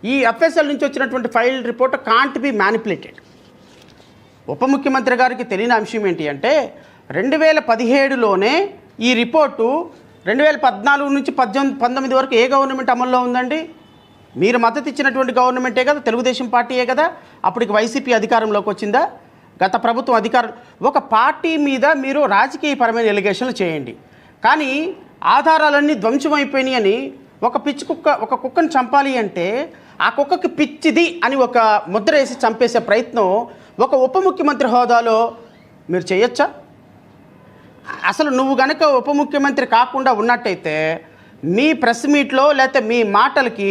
ఈ ఎఫ్ఎస్ఎల్ నుంచి వచ్చినటువంటి file report can't be manipulated. ఉప ముఖ్యమంత్రి గారికి తెలియని అంశం ఏంటి అంటే 2017లోనే ఈ రిపోర్టు 2014 నుంచి 19 వరకు ఏ గవర్నమెంట్ అమల్లో ఉందండి? మీరు మద్దతు ఇచ్చినటువంటి గవర్నమెంటే కదా, తెలుగుదేశం పార్టీయే కదా. అప్పటికి వైసీపీ అధికారంలోకి వచ్చిందా? గత ప్రభుత్వం అధికారం. ఒక పార్టీ మీద మీరు రాజకీయపరమైన ఎలిగేషన్లు చేయండి, కానీ ఆధారాలన్నీ ధ్వంసమైపోయినాయి అని ఒక కుక్కను చంపాలి అంటే ఆ కుక్కకి పిచ్చిది అని ఒక ముద్ర వేసి చంపేసే ప్రయత్నం ఒక ఉప ముఖ్యమంత్రి హోదాలో మీరు చేయొచ్చా? అసలు నువ్వు గనక ఉప ముఖ్యమంత్రి కాకుండా ఉన్నట్టయితే మీ ప్రెస్ మీట్లో లేకపోతే మీ మాటలకి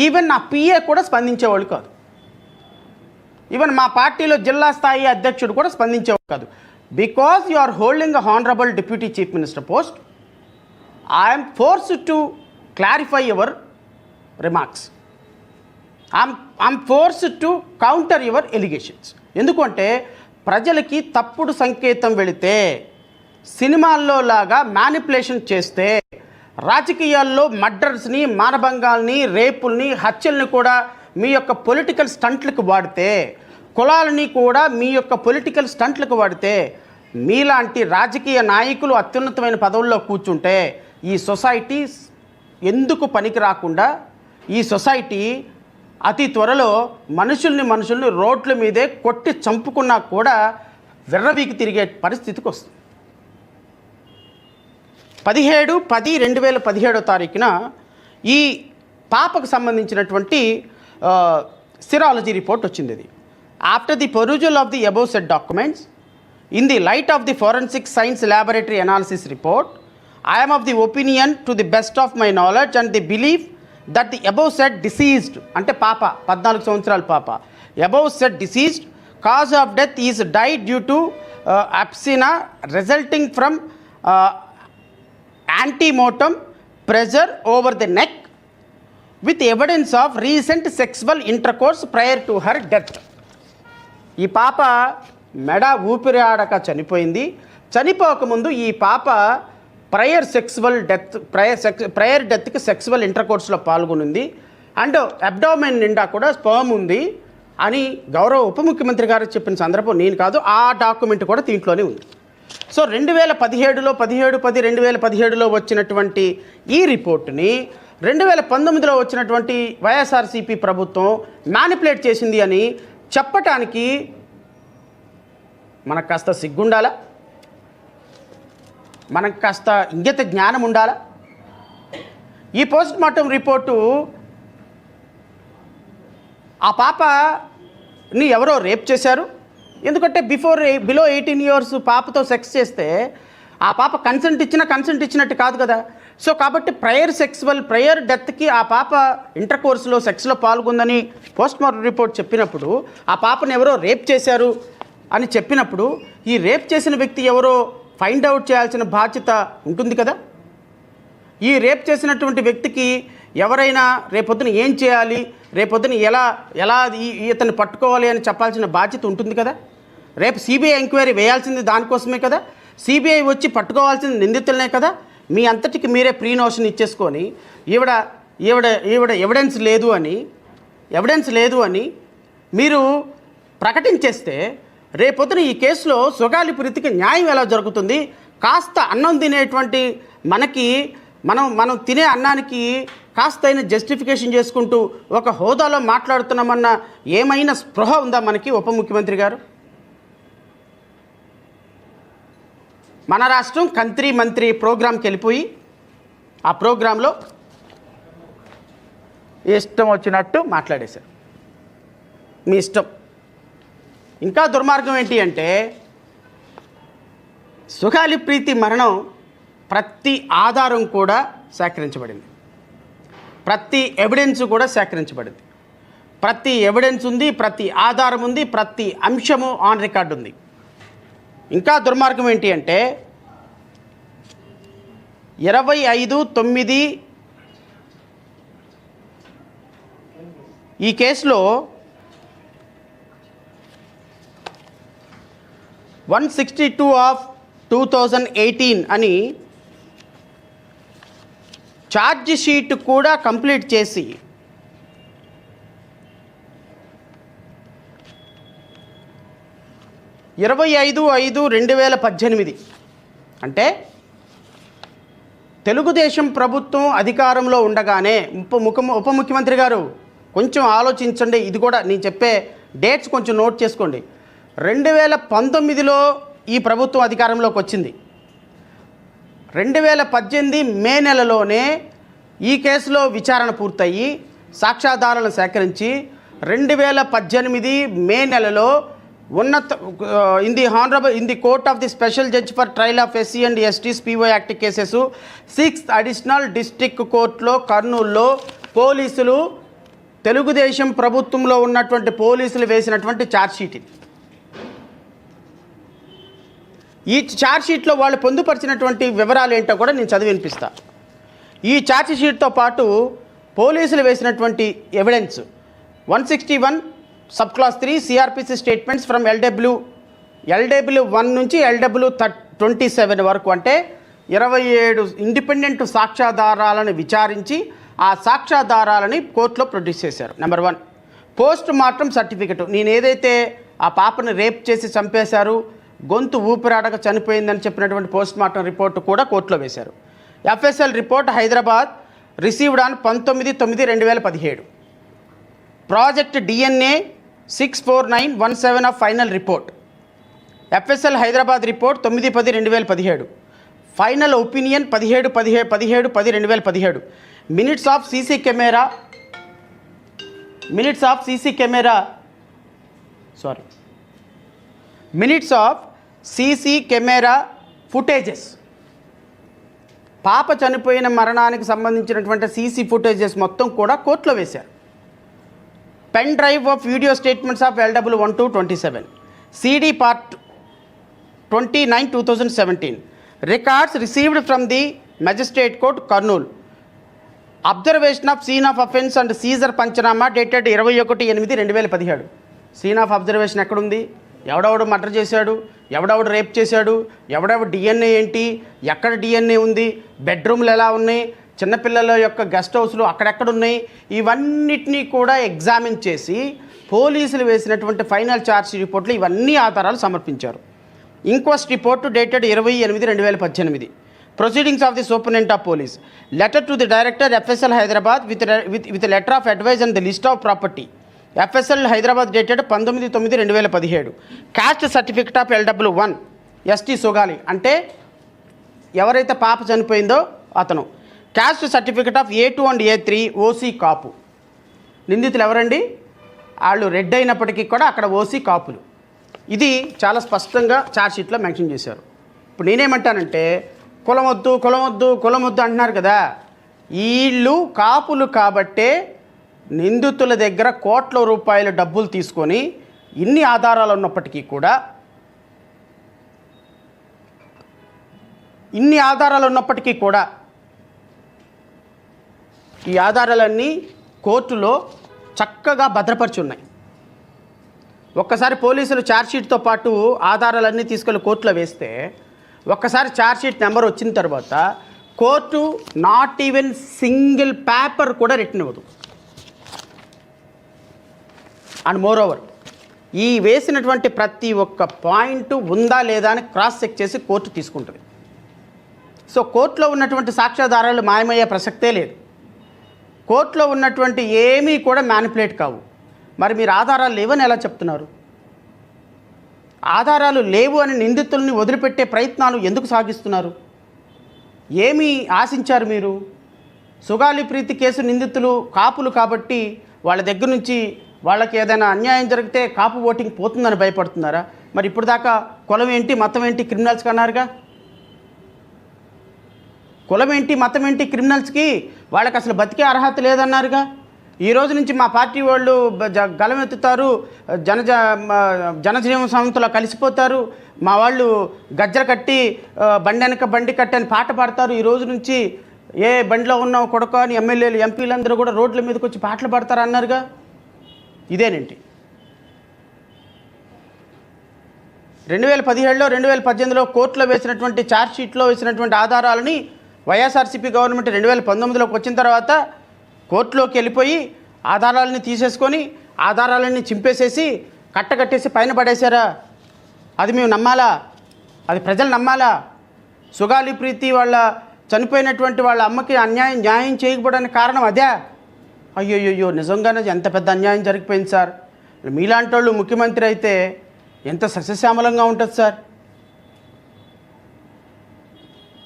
ఈవెన్ నా పిఏ కూడా స్పందించేవాళ్ళు కాదు. ఈవెన్ మా పార్టీలో జిల్లా స్థాయి అధ్యక్షుడు కూడా స్పందించేవాడు కాదు. Because you are holding a honourable deputy chief minister post, I'm forced to clarify your remarks. I'm forced to counter your allegations. ఎందుకంటే ప్రజలకి తప్పుడు సంకేతం వెళితే, సినిమాల్లో లాగా మ్యానిపులేషన్ చేస్తే, రాజకీయాల్లో మర్డర్స్ని, మానభంగాల్ని, రేపుల్ని, హత్యల్ని కూడా మీ యొక్క పొలిటికల్ స్టంట్లకు వాడితే, కులాలని కూడా మీ యొక్క పొలిటికల్ స్టంట్లకు వాడితే, మీలాంటి రాజకీయ నాయకులు అత్యున్నతమైన పదవుల్లో కూర్చుంటే ఈ సొసైటీ ఎందుకు పనికి రాకుండా, ఈ సొసైటీ అతి త్వరలో మనుషుల్ని రోడ్ల మీదే కొట్టి చంపుకున్నా కూడా విర్రవీకి తిరిగే పరిస్థితికి వస్తుంది. 17/10/2017 ఈ పాపకు సంబంధించినటువంటి సిరాలజీ రిపోర్ట్ వచ్చింది. ఇది after the perusal of the above said documents in the light of the forensic science laboratory analysis report, I am of the opinion to the best of my knowledge and the belief that the above said deceased, అంటే పాప 14 సంవత్సరాల పాప, above said deceased cause of death is died due to abscina resulting from antemortem pressure over the neck with evidence of recent sexual intercourse prior to her death. ఈ పాప మెడ ఊపిరి ఆడక చనిపోయింది. చనిపోకముందు ఈ పాప ప్రయర్ డెత్కి సెక్సువల్ ఇంటర్కోర్స్లో పాల్గొనింది అండ్ అబ్డామెన్ నిండా కూడా sperm ఉంది అని గౌరవ ఉప ముఖ్యమంత్రి గారు చెప్పిన సందర్భం నేను కాదు, ఆ డాక్యుమెంట్ కూడా దీంట్లోనే ఉంది. సో 2017లో వచ్చినటువంటి ఈ రిపోర్టుని 2019లో వచ్చినటువంటి వైఎస్ఆర్సీపీ ప్రభుత్వం మ్యానిపులేట్ చేసింది అని చెప్పటానికి మనకు కాస్త సిగ్గుండాలా? మనకు కాస్త ఇంగిత జ్ఞానం ఉండాలా? ఈ పోస్ట్ మార్టం రిపోర్టు ఆ పాపని ఎవరో రేప్ చేశారు. ఎందుకంటే బిలో 18 years పాపతో సెక్స్ చేస్తే ఆ పాప కన్సెంట్ ఇచ్చినట్టు కాదు కదా. సో కాబట్టి ప్రయర్ డెత్కి ఆ పాప ఇంటర్కోర్స్లో సెక్స్లో పాల్గొందని పోస్ట్ మార్టం రిపోర్ట్ చెప్పినప్పుడు, ఆ పాపను ఎవరో రేప్ చేశారు అని చెప్పినప్పుడు ఈ రేప్ చేసిన వ్యక్తి ఎవరో ఫైండ్ అవుట్ చేయాల్సిన బాధ్యత ఉంటుంది కదా. ఈ రేప్ చేసినటువంటి వ్యక్తికి ఎవరైనా రేపొద్దున ఏం చేయాలి, రేపొద్దున ఎలా ఇతన్ని పట్టుకోవాలి అని చెప్పాల్సిన బాధ్యత ఉంటుంది కదా. రేపు సిబిఐ ఎంక్వైరీ వేయాల్సింది దానికోసమే కదా. సిబిఐ వచ్చి పట్టుకోవాల్సింది నిందితులనే కదా. మీ అంతటికి మీరే ప్రీ నోషన్ ఇచ్చేసుకొని ఈవిడ ఎవిడెన్స్ లేదు అని మీరు ప్రకటించేస్తే రేపొద్దున ఈ కేసులో సుగాలి ప్రీతికి న్యాయం ఎలా జరుగుతుంది? కాస్త అన్నం తినేటువంటి మనకి మనం తినే అన్నానికి కాస్త అయినా జస్టిఫికేషన్ చేసుకుంటూ ఒక హోదాలో మాట్లాడుతున్నామన్న ఏమైనా స్పృహ ఉందా మనకి ఉప ముఖ్యమంత్రి గారు? మన రాష్ట్రం కంత్రి మంత్రి ప్రోగ్రాంకి వెళ్ళిపోయి ఆ ప్రోగ్రాంలో ఇష్టం వచ్చినట్టు మాట్లాడేశారు. మీ ఇష్టం. ఇంకా దుర్మార్గం ఏంటి అంటే సుగాలి ప్రీతి మరణం ప్రతి ఆధారం కూడా సేకరించబడింది, ప్రతి ఎవిడెన్స్ కూడా సేకరించబడింది, ప్రతి ఎవిడెన్స్ ఉంది, ప్రతి ఆధారం ఉంది, ప్రతి అంశము ఆన్ రికార్డు ఉంది. ఇంకా దుర్మార్గం ఏంటి అంటే 25/9 ఈ కేసులో 162/2018 అని ఛార్జ్ షీట్ కూడా కంప్లీట్ చేసి 25/5/2018 అంటే తెలుగుదేశం ప్రభుత్వం అధికారంలో ఉండగానే ఉప ముఖ్యమంత్రి గారు కొంచెం ఆలోచించండి, ఇది కూడా నేను చెప్పే డేట్స్ కొంచెం నోట్ చేసుకోండి. 2019లో ఈ ప్రభుత్వం అధికారంలోకి వచ్చింది. 2018 మే నెలలోనే ఈ కేసులో విచారణ పూర్తయి సాక్ష్యాధారాలను సేకరించి 2018 మే నెలలో in the court of the special judge for trial of SC and ST's PO Act cases 6th additional district కోర్టులో కర్నూలులో పోలీసులు తెలుగుదేశం ప్రభుత్వంలో ఉన్నటువంటి పోలీసులు వేసినటువంటి ఛార్జ్షీట్ ఇది. ఈ ఛార్జ్షీట్లో వాళ్ళు పొందుపరిచినటువంటి వివరాలు ఏంటో కూడా నేను చదివి వినిపిస్తా. ఈ ఛార్జ్షీట్తో పాటు పోలీసులు వేసినటువంటి evidence 161 sub class 3 CrPC statements from LW1 నుంచి LW27 వరకు, అంటే 27 ఇండిపెండెంట్ సాక్ష్యాధారాలను విచారించి ఆ సాక్ష్యాధారాలని కోర్టులో ప్రొడ్యూస్ చేశారు. Number 1 post mortem certificate. నేను ఏదైతే ఆ పాపని రేప్ చేసి చంపేశారు, గొంతు ఊపిరాడక చనిపోయిందని చెప్పినటువంటి పోస్ట్ మార్టం రిపోర్టు కూడా కోర్టులో వేశారు. FSL report Hyderabad received on 19/9/2017. Project DNA 64917 of final report. FSL Hyderabad report 9/10/2017. Final opinion 17/10/2017. Minutes of CC camera footages. పాప చనిపోయిన మరణానికి సంబంధించినటువంటి సీసీ ఫుటేజెస్ మొత్తం కూడా కోర్టులో వేశారు. Pen drive of video statements of LW1-27 CD part 29 2017. Records received from the magistrate court Kurnool. Observation of scene of offence and seizure panchanama dated 21/8/2017. Scene of observation ఎక్కడుంది? ఎవడెవడు మర్డర్ చేశాడు, ఎవడెవడు రేప్ చేశాడు, ఎవడెవడు DNA ఏంటి, ఎక్కడ DNA ఉంది, బెడ్రూమ్లు ఎలా ఉన్నాయి, చిన్నపిల్లల యొక్క గెస్ట్ హౌస్లు అక్కడెక్కడ ఉన్నాయి, ఇవన్నిటినీ కూడా ఎగ్జామిన్ చేసి పోలీసులు వేసినటువంటి ఫైనల్ ఛార్జ్ రిపోర్ట్లు ఇవన్నీ ఆధారాలు సమర్పించారు. Inquest report dated 20/8/2018. Proceedings of the superintendent of police. Letter to the director FSL Hyderabad with letter of advice and the list of property. FSL Hyderabad dated 19/9/2017. Caste certificate of LW1 ST Sugali, అంటే ఎవరైతే పాప చనిపోయిందో అతను. Caste certificate of A2 and A3 OC Kapu. నిందితులు ఎవరండి? వాళ్ళు red అయినప్పటికీ కూడా అక్కడ OC కాపులు. ఇది చాలా స్పష్టంగా ఛార్జ్షీట్లో మెన్షన్ చేశారు. ఇప్పుడు నేనేమంటానంటే కులం వద్దు అంటున్నారు కదా, వీళ్ళు కాపులు కాబట్టే నిందితుల దగ్గర కోట్ల రూపాయల డబ్బులు తీసుకొని ఇన్ని ఆధారాలు ఉన్నప్పటికీ కూడా ఈ ఆధారాలన్నీ కోర్టులో చక్కగా భద్రపరిచి ఉన్నాయి. ఒక్కసారి పోలీసులు ఛార్జ్షీట్తో పాటు ఆధారాలన్నీ తీసుకెళ్ళి కోర్టులో వేస్తే ఒక్కసారి ఛార్జ్షీట్ నెంబర్ వచ్చిన తర్వాత court not even single paper కూడా రిటర్న్ ఇవ్వదు. అండ్ మోర్ ఓవర్ ఈ వేసినటువంటి ప్రతి ఒక్క పాయింట్ ఉందా లేదా అని క్రాస్ చెక్ చేసి కోర్టు తీసుకుంటుంది. సో కోర్టులో ఉన్నటువంటి సాక్ష్యాధారాలు మాయమయ్యే ప్రసక్తే లేదు. కోర్టులో ఉన్నటువంటి ఏమీ కూడా మ్యానిపులేట్ కావు. మరి మీరు ఆధారాలు లేవని ఎలా చెప్తున్నారు? ఆధారాలు లేవు అని నిందితుల్ని వదిలిపెట్టే ప్రయత్నాలు ఎందుకు సాగిస్తున్నారు? ఏమి ఆశించారు మీరు? సుగాలి ప్రీతి కేసు నిందితులు కాపులు కాబట్టి వాళ్ళ దగ్గర నుంచి వాళ్ళకి ఏదైనా అన్యాయం జరిగితే కాపు ఓటింగ్ పోతుందని భయపడుతున్నారా? మరి ఇప్పుడు దాకా కులం ఏంటి మతం ఏంటి క్రిమినల్స్కి అన్నారుగా. కులం ఏంటి మతం ఏంటి క్రిమినల్స్కి, వాళ్ళకి అసలు బతికే అర్హత లేదన్నారుగా. ఈ రోజు నుంచి మా పార్టీ వాళ్ళు గలమెత్తుతారు, జనజీవన సంస్థలో కలిసిపోతారు, మా వాళ్ళు గజ్జలు కట్టి బండి వెనక బండి కట్టి అని పాట పాడతారు. ఈ రోజు నుంచి ఏ బండిలో ఉన్నావు కొడుకు అని ఎమ్మెల్యేలు ఎంపీలందరూ కూడా రోడ్ల మీదకి వచ్చి పాటలు పాడతారు అన్నారుగా. ఇదేనేంటి 2017లో 2018లో కోర్టులో వేసినటువంటి ఛార్జ్షీట్లో వేసినటువంటి ఆధారాలని వైఎస్ఆర్సీపీ గవర్నమెంట్ 2019లోకి వచ్చిన తర్వాత కోర్టులోకి వెళ్ళిపోయి ఆధారాలని తీసేసుకొని ఆధారాలన్నీ చింపేసేసి కట్టకట్టేసి పైన పడేశారా? అది మేము నమ్మాలా? అది ప్రజలు నమ్మాలా? సుగాలి ప్రీతి వాళ్ళ చనిపోయినటువంటి వాళ్ళ అమ్మకి న్యాయం చేయకపోవడానికి కారణం అదే? అయ్యో నిజంగానే ఎంత పెద్ద అన్యాయం జరిగిపోయింది సార్. మీలాంటి వాళ్ళు ముఖ్యమంత్రి అయితే ఎంత సస్యశ్యామలంగా ఉంటుంది సార్.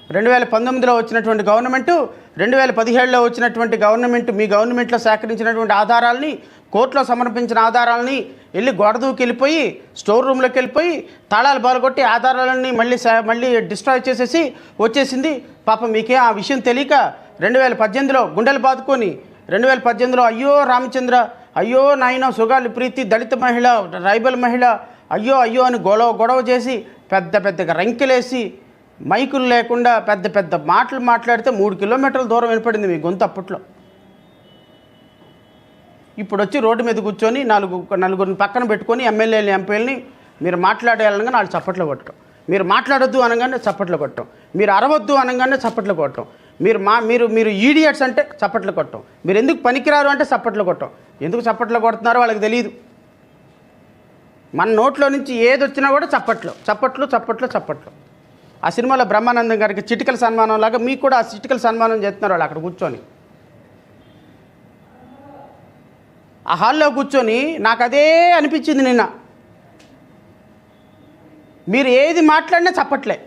2019లో వచ్చినటువంటి గవర్నమెంటు, 2017లో వచ్చినటువంటి గవర్నమెంట్, మీ గవర్నమెంట్లో సేకరించినటువంటి ఆధారాలని, కోర్టులో సమర్పించిన ఆధారాలని వెళ్ళి గోడదూకి వెళ్ళిపోయి స్టోర్ రూమ్లోకి వెళ్ళిపోయి తాళాలు బాలగొట్టి ఆధారాలన్నీ మళ్ళీ డిస్ట్రాయ్ చేసేసి వచ్చేసింది. పాపం మీకే ఆ విషయం తెలియక 2018లో గుండెలు బాదుకొని 2018లో అయ్యో రామచంద్ర, అయ్యో నాయన సుగాలి ప్రీతి దళిత మహిళ, ట్రైబల్ మహిళ, అయ్యో అని గొడవ చేసి పెద్దగా రంకెలేసి మైకులు లేకుండా పెద్ద మాటలు మాట్లాడితే 3 కిలోమీటర్ల దూరం వినపడింది మీ గొంతు అప్పట్లో. ఇప్పుడు వచ్చి రోడ్డు మీద కూర్చొని నలుగురిని పక్కన పెట్టుకొని ఎమ్మెల్యేలు ఎంపీలని మీరు మాట్లాడేయాలనగా నాలుగు చప్పట్లు కొట్టడం, మీరు మాట్లాడొద్దు అనగానే చప్పట్లు కొట్టడం, మీరు అరవద్దు అనగానే చప్పట్లు కొట్టడం, మీరు ఈడియట్స్ అంటే చప్పట్లు కొట్టడం, మీరు ఎందుకు పనికిరారు అంటే చప్పట్లు కొట్టడం. ఎందుకు చప్పట్లు కొడుతున్నారో వాళ్ళకి తెలియదు. మన నోట్లో నుంచి ఏది వచ్చినా కూడా చప్పట్లు. ఆ సినిమాలో బ్రహ్మానందం గారికి చిటికల సన్మానం లాగా మీకు కూడా ఆ చిటికల సన్మానం చేస్తున్నారు వాళ్ళు అక్కడ కూర్చొని. ఆ హాల్లో కూర్చొని నాకు అదే అనిపించింది నిన్న. మీరు ఏది మాట్లాడినా చప్పట్లే.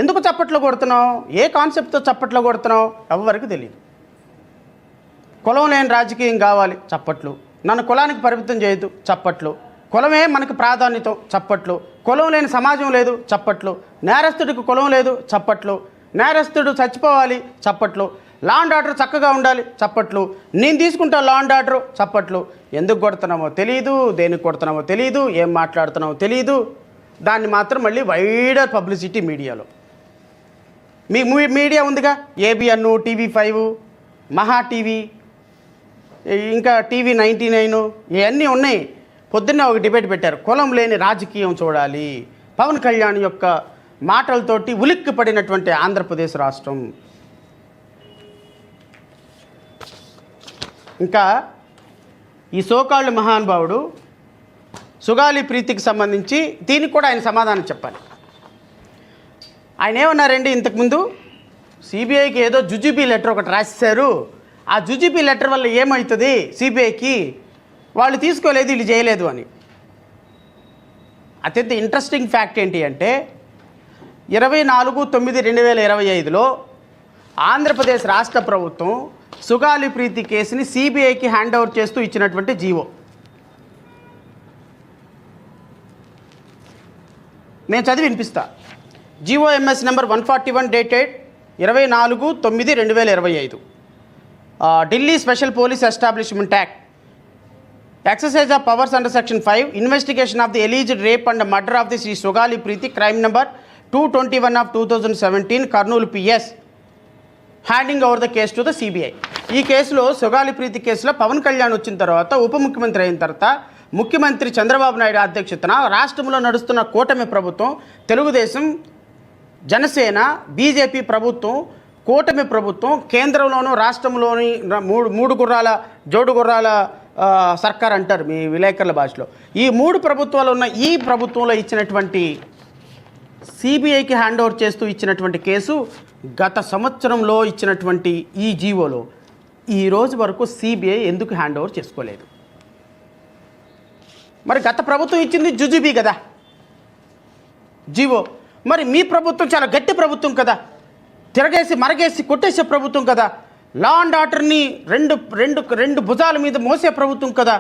ఎందుకు చప్పట్లు కొడుతున్నావు? ఏ కాన్సెప్ట్తో చప్పట్లు కొడుతున్నావు? ఎవరికి తెలియదు. కులం లేని రాజకీయం కావాలి, చప్పట్లు. నన్ను కులానికి పరిమితం చేయొద్దు, చప్పట్లు. కులమే మనకు ప్రాధాన్యత, చప్పట్లు. కులం లేని సమాజం లేదు, చప్పట్లు. నేరస్తుడికి కులం లేదు, చప్పట్లు. నేరస్తుడు చచ్చిపోవాలి, చప్పట్లు. లా అండ్ ఆర్డర్ చక్కగా ఉండాలి, చప్పట్లు. నేను తీసుకుంటా లా అండ్ ఆర్డర్, చప్పట్లు. ఎందుకు కొడుతున్నామో తెలియదు, దేనికి కొడుతున్నామో తెలియదు, ఏం మాట్లాడుతున్నామో తెలియదు. దాన్ని మాత్రం మళ్ళీ వైడర్ పబ్లిసిటీ మీడియాలో. మీ మీడియా ఉందిగా, ఏబిఎన్, TV5, మహా టీవీ, ఇంకా TV99 ఇవన్నీ ఉన్నాయి. పొద్దున్నే ఒక డిబేట్ పెట్టారు, కులం లేని రాజకీయం చూడాలి. పవన్ కళ్యాణ్ యొక్క మాటలతోటి ఉలిక్కి పడినటువంటి ఆంధ్రప్రదేశ్ రాష్ట్రం. ఇంకా ఈ సోకాళ్ళు మహానుభావుడు సుగాలి ప్రీతికి సంబంధించి దీనికి కూడా ఆయన సమాధానం చెప్పాలి. ఆయన ఏమన్నారండి, ఇంతకుముందు సిబిఐకి ఏదో జుజుబీ లెటర్ ఒకటి రాసేశారు, ఆ జుజుబీ లెటర్ వల్ల ఏమవుతుంది సిబిఐకి, వాళ్ళు తీసుకోలేదు, వీళ్ళు చేయలేదు అని. అత్యంత ఇంట్రెస్టింగ్ ఫ్యాక్ట్ ఏంటి అంటే 24/9/2025లో ఆంధ్రప్రదేశ్ రాష్ట్ర ప్రభుత్వం సుగాలి ప్రీతి కేసుని సిబిఐకి హ్యాండ్ ఓవర్ చేస్తూ ఇచ్చినటువంటి జీవో. నేను చదివి వినిపిస్తా. GO MS number 141 dated 24/9/2025. Delhi special police establishment act, exercise of powers under section 5, investigation of the alleged rape and murder of the Sri Sugali Preeti, crime number 221 of 2017, Kurnool PS, handing over the case to the CBI. ఈ కేసులో సుగాలి ప్రీతి కేసులో పవన్ కళ్యాణ్ వచ్చిన తర్వాత, ఉప ముఖ్యమంత్రి అయిన తర్వాత, ముఖ్యమంత్రి చంద్రబాబు నాయుడు అధ్యక్షతన రాష్ట్రంలో నడుస్తున్న కూటమి ప్రభుత్వం, తెలుగుదేశం, జనసేన, బీజేపీ ప్రభుత్వం, కూటమి ప్రభుత్వం, కేంద్రంలోనూ రాష్ట్రంలోని మూడు గుర్రాల జోడు గుర్రాల సర్కార్ అంటారు మీ విలేకరుల భాషలో. ఈ 3 ప్రభుత్వాలు ఉన్న ఈ ప్రభుత్వంలో ఇచ్చినటువంటి సిబిఐకి హ్యాండ్ ఓవర్ చేస్తూ ఇచ్చినటువంటి కేసు, గత సంవత్సరంలో ఇచ్చినటువంటి ఈ జీవోలో ఈ రోజు వరకు సిబిఐ ఎందుకు హ్యాండ్ ఓవర్ చేసుకోలేదు? మరి గత ప్రభుత్వం ఇచ్చింది జుజుబీ కదా జీవో, మరి మీ ప్రభుత్వం చాలా గట్టి ప్రభుత్వం కదా, తిరగేసి మరగేసి కొట్టేసే ప్రభుత్వం కదా, లా అండ్ ఆర్డర్ని రెండు భుజాల మీద మోసే ప్రభుత్వం కదా.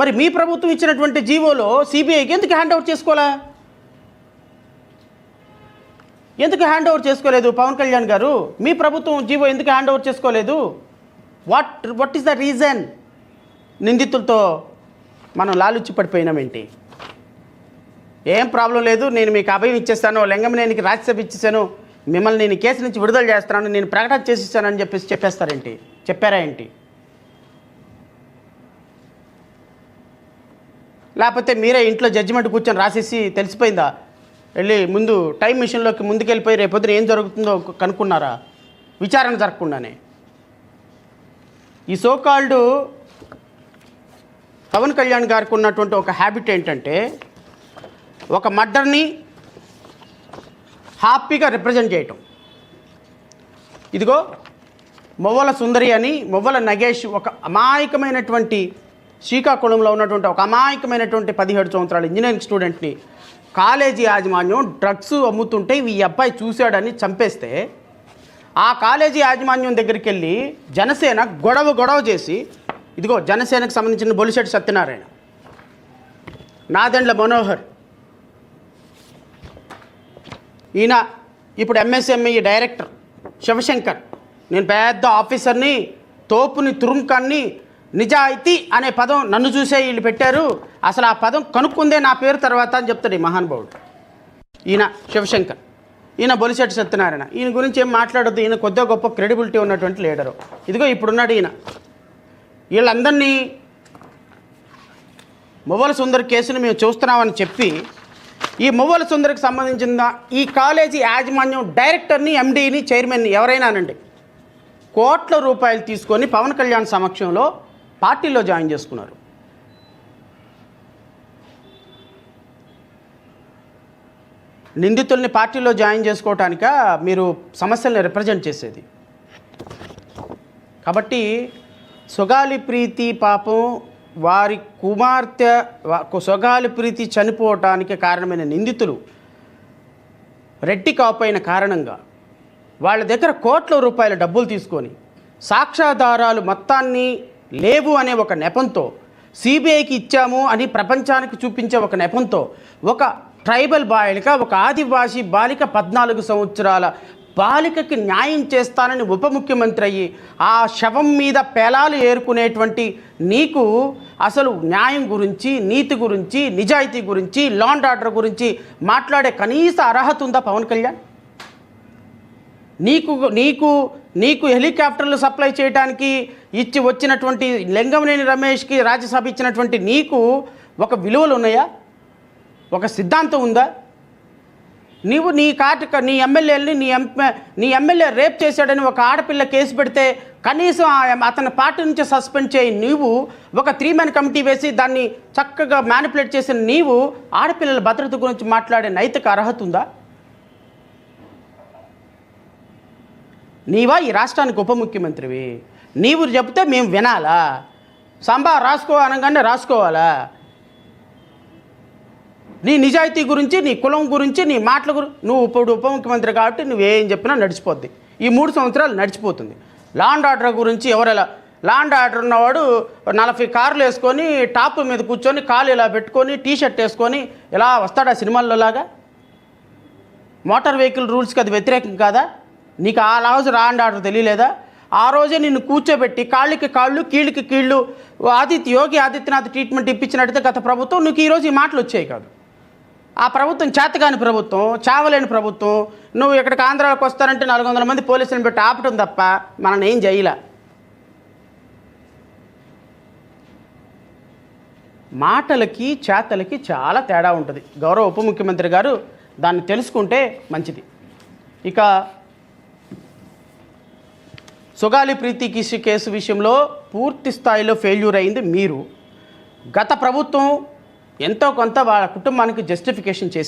మరి మీ ప్రభుత్వం ఇచ్చినటువంటి జీవోలో సిబిఐకి ఎందుకు హ్యాండ్ ఓవర్ చేసుకోవాలా? ఎందుకు హ్యాండ్ ఓవర్ చేసుకోలేదు పవన్ కళ్యాణ్ గారు? మీ ప్రభుత్వం జీవో ఎందుకు హ్యాండ్ ఓవర్ చేసుకోలేదు? What is the reason? నిందితులతో మనం లాలుచి పడిపోయినామేంటి? ఏం ప్రాబ్లం లేదు, నేను మీకు అభయం ఇచ్చేస్తాను, లింగమనేనికి రాజ్యసభ ఇచ్చేసాను, మిమ్మల్ని నేను కేసు నుంచి విడుదల చేస్తున్నాను, నేను ప్రకటన చేసిస్తానని చెప్పేస్తారేంటి? చెప్పారా ఏంటి? లేకపోతే మీరే ఇంట్లో జడ్జిమెంట్ కూర్చొని రాసేసి తెలిసిపోయిందా? వెళ్ళి ముందు టైం మిషన్లోకి ముందుకెళ్ళిపోయి రేపొద్దున ఏం జరుగుతుందో కనుక్కున్నారా? విచారణ జరగకుండానే. ఈ పవన్ కళ్యాణ్ గారికి ఉన్నటువంటి ఒక హ్యాబిట్ ఏంటంటే, ఒక మర్డర్ని హ్యాపీగా రిప్రజెంట్ చేయటం. ఇదిగో మువ్వల సుందరి అని, మువ్వల నగేష్ ఒక అమాయకమైనటువంటి శ్రీకాకుళంలో ఉన్నటువంటి ఒక అమాయకమైనటువంటి 17 సంవత్సరాల ఇంజనీరింగ్ స్టూడెంట్ని కాలేజీ యాజమాన్యం డ్రగ్స్ అమ్ముతుంటే ఈ అబ్బాయి చూశాడని చంపేస్తే ఆ కాలేజీ యాజమాన్యం దగ్గరికి వెళ్ళి జనసేన గొడవ చేసి, ఇదిగో జనసేనకు సంబంధించిన బొలిశెట్టి సత్యనారాయణ, నాదెండ్ల మనోహర్, ఈయన ఇప్పుడు ఎంఎస్ఎంఈ డైరెక్టర్ శివశంకర్, నేను పెద్ద ఆఫీసర్ని, తోపుని, తురుంకాన్ని, నిజాయితీ అనే పదం నన్ను చూసే వీళ్ళు పెట్టారు, అసలు ఆ పదం కనుక్కుందే నా పేరు తర్వాత అని చెప్తాడు ఈ మహానుభావుడు. ఈయన శివశంకర్, ఈయన బొలిశెట్టి సత్యనారాయణ. ఈయన గురించి ఏం మాట్లాడొద్దు, ఈయన కొద్దిగా గొప్ప క్రెడిబిలిటీ ఉన్నటువంటి లీడరు. ఇదిగో ఇప్పుడున్నాడు ఈయన. వీళ్ళందరినీ మువ్వల సుందరి కేసును మేము చూస్తున్నామని చెప్పి ఈ మువ్వల సుందరికి సంబంధించిన ఈ కాలేజీ యాజమాన్యం డైరెక్టర్ని, ఎండీని, చైర్మన్ని ఎవరైనానండి కోట్ల రూపాయలు తీసుకొని పవన్ కళ్యాణ్ సమక్షంలో పార్టీలో జాయిన్ చేసుకున్నారు. నిందితుల్ని పార్టీలో జాయిన్ చేసుకోవటానిక మీరు సమస్యల్ని రిప్రజెంట్ చేసేది. కాబట్టి సుగాలి ప్రీతి పాపం వారి కుమార్తె సుగాలి ప్రీతి చనిపోవటానికి కారణమైన నిందితులు రెడ్డి కాపైన కారణంగా వాళ్ళ దగ్గర కోట్ల రూపాయల డబ్బులు తీసుకొని సాక్ష్యాధారాలు మొత్తాన్ని లేవు అనే ఒక నెపంతో సిబిఐకి ఇచ్చాము అని ప్రపంచానికి చూపించే ఒక నెపంతో ఒక ట్రైబల్ బాలిక, ఒక ఆదివాసీ బాలిక, 14 సంవత్సరాల బాలికకి న్యాయం చేస్తానని ఉప ముఖ్యమంత్రి అయ్యి ఆ శవం మీద పేలాలు ఏరుకునేటువంటి నీకు అసలు న్యాయం గురించి, నీతి గురించి, నిజాయితీ గురించి, లా అండ్ ఆర్డర్ గురించి మాట్లాడే కనీస అర్హత ఉందా పవన్ కళ్యాణ్? నీకు హెలికాప్టర్లు సప్లై చేయడానికి ఇచ్చి వచ్చినటువంటి లింగంనేని రమేష్కి రాజ్యసభ ఇచ్చినటువంటి నీకు ఒక విలువలు ఉన్నాయా? ఒక సిద్ధాంతం ఉందా? నీవు నీ ఎమ్మెల్యేలని నీ ఎమ్మెల్యే రేప్ చేశాడని ఒక ఆడపిల్ల కేసు పెడితే కనీసం అతని పార్టీ నుంచి సస్పెండ్ చేయి నీవు ఒక 3-man కమిటీ వేసి దాన్ని చక్కగా మ్యానిపులేట్ చేసిన నీవు ఆడపిల్లల భద్రత గురించి మాట్లాడే నైతిక అర్హత ఉందా? నీవా ఈ రాష్ట్రానికి ఉప ముఖ్యమంత్రివి? నీవు చెప్తే మేము వినాలా? సంబా రాసుకో అనగానే రాసుకోవాలా? నీ నిజాయితీ గురించి, నీ కులం గురించి, నీ మాటల గురించి నువ్వు ఇప్పుడు ఉప ముఖ్యమంత్రి కాబట్టి నువ్వేం చెప్పినా నడిచిపోద్ది. ఈ 3 సంవత్సరాలు నడిచిపోతుంది. లా అండ్ ఆర్డర్ గురించి ఎవరెలా? లా అండ్ ఆర్డర్ ఉన్నవాడు 40 కార్లు వేసుకొని టాప్ మీద కూర్చొని కాలు ఇలా పెట్టుకొని టీషర్ట్ వేసుకొని ఇలా వస్తాడా సినిమాల్లో లాగా? మోటార్ వెహికల్ రూల్స్కి అది వ్యతిరేకం కాదా? నీకు ఆ రోజు లా అండ్ ఆర్డర్ తెలియలేదా? ఆ రోజే నిన్ను కూర్చోబెట్టి కాళ్ళకి కాళ్ళు, కీళ్ళకి కీళ్ళు యోగి ఆదిత్యనాథ్ ట్రీట్మెంట్ ఇప్పించినట్టయితే గత ప్రభుత్వం నీకు ఈరోజు ఈ మాటలు వచ్చాయి కాదు. ఆ ప్రభుత్వం చేతగాని ప్రభుత్వం, చావలేని ప్రభుత్వం. నువ్వు ఇక్కడికి ఆంధ్రాలోకి వస్తారంటే 400 మంది పోలీసులను పెట్టి ఆపటం తప్ప మనల్ని ఏం చేయలే. మాటలకి చేతలకి చాలా తేడా ఉంటుంది. గౌరవ ఉప ముఖ్యమంత్రి గారు దాన్ని తెలుసుకుంటే మంచిది. ఇక సుగాలి ప్రీతి కేసు విషయంలో పూర్తి స్థాయిలో ఫెయిల్యూర్ అయింది మీరు. గత ప్రభుత్వం ఎంతో కొంత వాళ్ళ కుటుంబానికి జస్టిఫికేషన్ చేసే